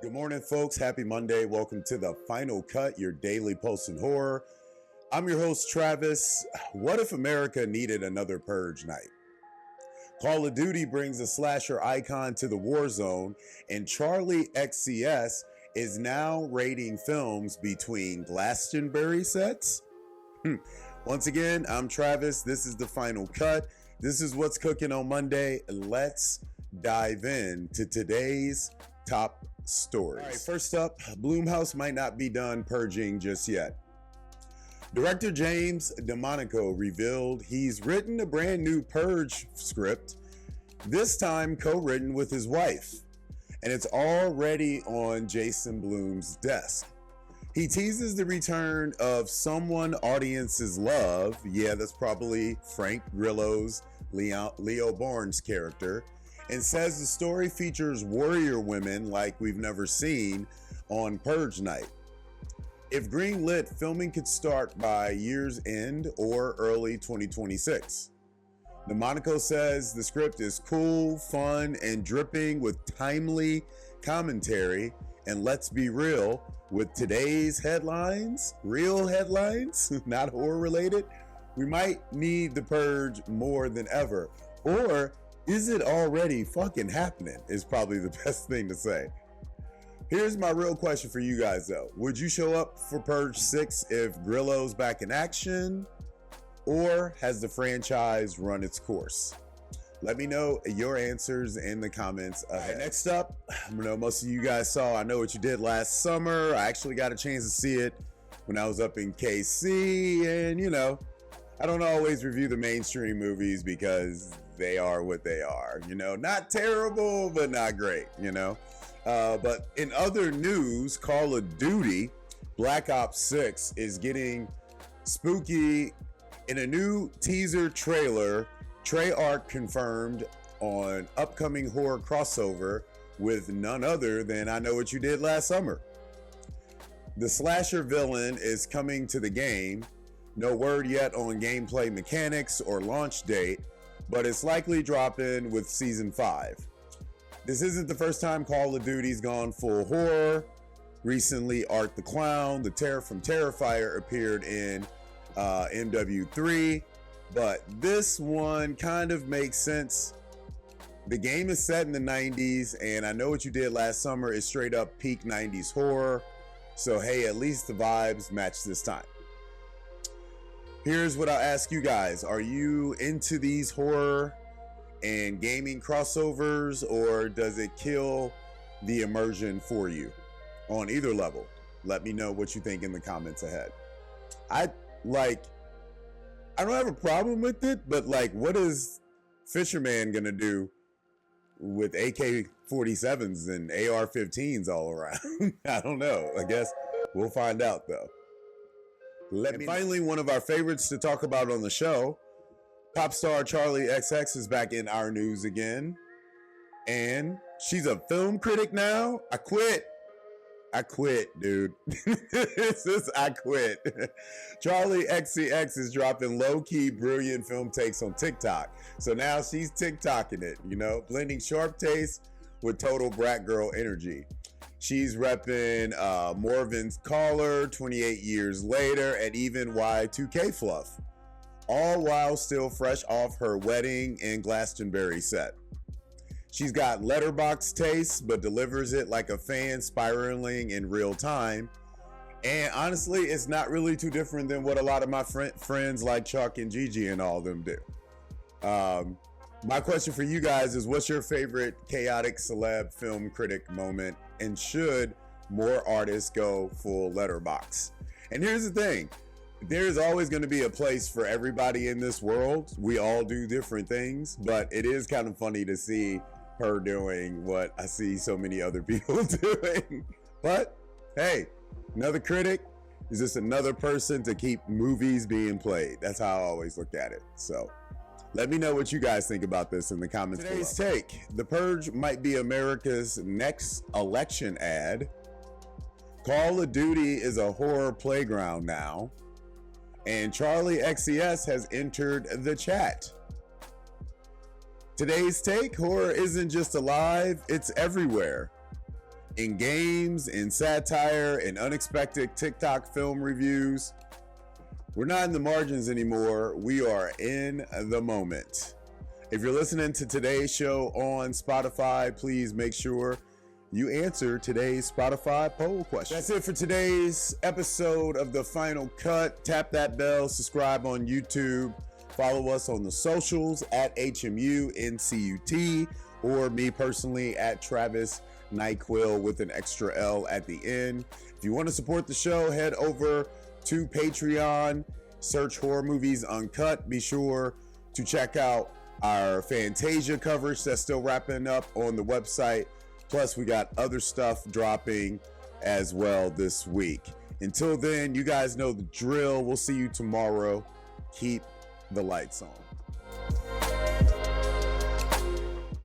Good morning, folks. Happy Monday. Welcome to the Final Cut, your daily post in horror. I'm your host, Travis. What if America needed another Purge night? Call of Duty brings a slasher icon to the war zone, and Charli XCX is now rating films between Glastonbury sets. Once again, I'm Travis. This is the Final Cut. This is what's cooking on Monday. Let's dive in to today's top stories. All right, first up, Blumhouse might not be done purging just yet. Director James DeMonico revealed he's written a brand new Purge script, this time co-written with his wife, and it's already on Jason Blum's desk. He teases the return of someone audiences love. Yeah, that's probably Frank Grillo's Leo Barnes character, and says the story features warrior women like we've never seen on Purge night. If greenlit, filming could start by year's end or early 2026. DeMonico says the script is cool, fun, and dripping with timely commentary. And let's be real, with today's headlines, real headlines, not horror related, we might need the Purge more than ever. Or is it already fucking happening? Is probably the best thing to say. Here's my real question for you guys though. Would you show up for Purge 6 if Grillo's back in action? Or has the franchise run its course? Let me know your answers in the comments ahead. Right, next up, I know most of you guys saw I Know What You Did Last Summer. I actually got a chance to see it when I was up in KC, and you know, I don't always review the mainstream movies because they are what they are, you know, not terrible, but not great, you know. But in other news, Call of Duty Black Ops 6 is getting spooky in a new teaser trailer. Treyarch confirmed on upcoming horror crossover with none other than I Know What You Did Last Summer. The slasher villain is coming to the game. No word yet on gameplay mechanics or launch date, but it's likely dropping with Season 5. This isn't the first time Call of Duty's gone full horror. Recently, Art the Clown, the Terror from Terrifier, appeared in MW3, but this one kind of makes sense. The game is set in the 90s, and I Know What You Did Last Summer is straight up peak 90s horror, so hey, at least the vibes match this time. Here's what I'll ask you guys. Are you into these horror and gaming crossovers, or does it kill the immersion for you on either level? Let me know what you think in the comments ahead. I don't have a problem with it, but like, what is Fisherman gonna do with AK-47s and AR-15s all around? I don't know. I guess we'll find out though. And finally, one of our favorites to talk about on the show, pop star Charli XCX is back in our news again. And she's a film critic now. I quit, dude. I quit. Charli XCX is dropping low-key brilliant film takes on TikTok. So now she's TikToking it, you know, blending sharp taste with total brat girl energy. She's repping Morven's Caller, 28 years later, and even Y2K fluff, all while still fresh off her wedding and Glastonbury set. She's got letterbox taste, but delivers it like a fan spiraling in real time. And honestly, it's not really too different than what a lot of my friends like Chuck and Gigi and all of them do. My question for you guys is, what's your favorite chaotic celeb film critic moment? And should more artists go full letterbox? And here's the thing. There's always going to be a place for everybody in this world. We all do different things, but it is kind of funny to see her doing what I see so many other people doing. But hey, another critic is just another person to keep movies being played. That's how I always look at it. So let me know what you guys think about this in the comments below. Today's take: The Purge might be America's next election ad. Call of Duty is a horror playground now. And Charli XCX has entered the chat. Today's take: horror isn't just alive, it's everywhere. in games, in satire, in unexpected TikTok film reviews. We're not in the margins anymore. We are in the moment. If you're listening to today's show on Spotify, please make sure you answer today's Spotify poll question. That's it for today's episode of The Final Cut. Tap that bell, subscribe on YouTube, follow us on the socials at HMUNCUT, or me personally at Travis NyQuil with an extra L at the end. If you want to support the show, head over to Patreon, search Horror Movies Uncut. Be sure to check out our Fantasia coverage that's still wrapping up on the website. Plus, we got other stuff dropping as well this week. Until then, you guys know the drill. We'll see you tomorrow. Keep the lights on.